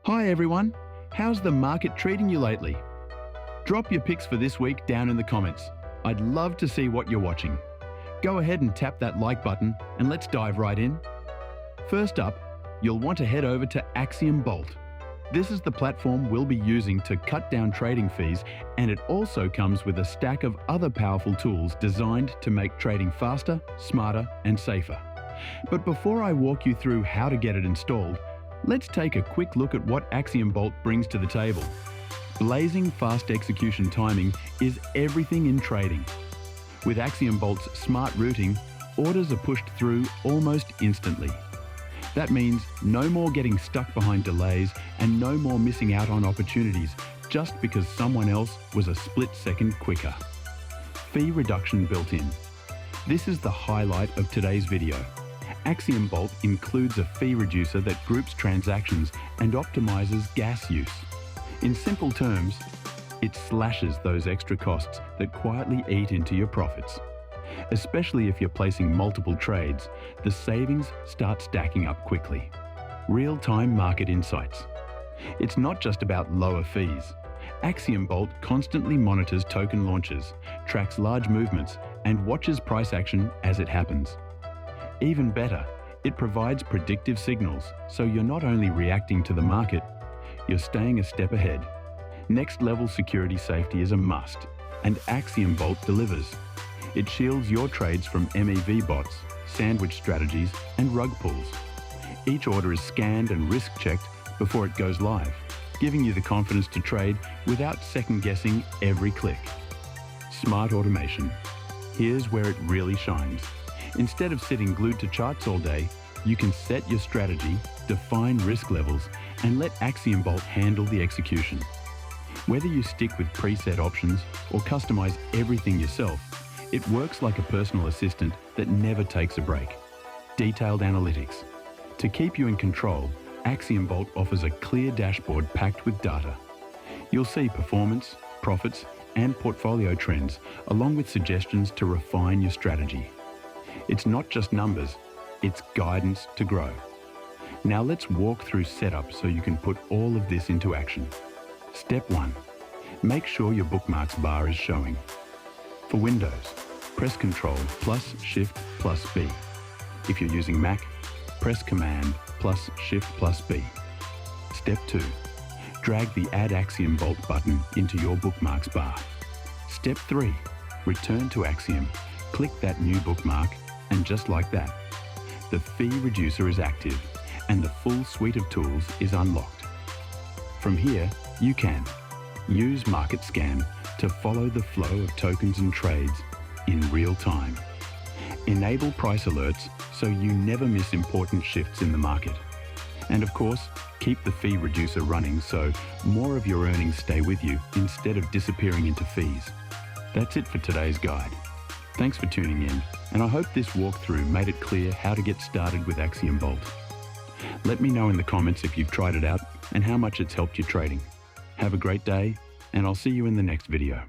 Hi everyone, how's the market treating you lately? Drop your picks for this week down in the comments. I'd love to see what you're watching. Go ahead and tap that like button and let's dive right in. First up, you'll want to head over to AxiomBolt. This is the platform we'll be using to cut down trading fees, and it also comes with a stack of other powerful tools designed to make trading faster, smarter, and safer. But before I walk you through how to get it installed, let's take a quick look at what AxiomBolt brings to the table. Blazing fast execution timing is everything in trading. With AxiomBolt's smart routing, orders are pushed through almost instantly. That means no more getting stuck behind delays and no more missing out on opportunities just because someone else was a split second quicker. Fee reduction built in. This is the highlight of today's video. AxiomBolt includes a fee reducer that groups transactions and optimizes gas use. In simple terms, it slashes those extra costs that quietly eat into your profits. Especially if you're placing multiple trades, the savings start stacking up quickly. Real-time market insights. It's not just about lower fees. AxiomBolt constantly monitors token launches, tracks large movements, and watches price action as it happens. Even better, it provides predictive signals, so you're not only reacting to the market, you're staying a step ahead. Next-level security safety is a must, and AxiomBolt delivers. It shields your trades from MEV bots, sandwich strategies, and rug pulls. Each order is scanned and risk-checked before it goes live, giving you the confidence to trade without second-guessing every click. Smart automation. Here's where it really shines. Instead of sitting glued to charts all day, you can set your strategy, define risk levels, and let AxiomBolt handle the execution. Whether you stick with preset options or customize everything yourself, it works like a personal assistant that never takes a break. Detailed analytics. To keep you in control, AxiomBolt offers a clear dashboard packed with data. You'll see performance, profits, and portfolio trends, along with suggestions to refine your strategy. It's not just numbers, it's guidance to grow. Now let's walk through setup so you can put all of this into action. Step 1. Make sure your bookmarks bar is showing. For Windows, press Ctrl plus Shift plus B. If you're using Mac, press Command plus Shift plus B. Step 2. Drag the Add AxiomBolt button into your bookmarks bar. Step 3. Return to Axiom, click that new bookmark, and just like that, the fee reducer is active and the full suite of tools is unlocked. From here, you can use Market Scan to follow the flow of tokens and trades in real time. Enable price alerts so you never miss important shifts in the market. And of course, keep the fee reducer running so more of your earnings stay with you instead of disappearing into fees. That's it for today's guide. Thanks for tuning in, and I hope this walkthrough made it clear how to get started with AxiomBolt. Let me know in the comments if you've tried it out and how much it's helped your trading. Have a great day, and I'll see you in the next video.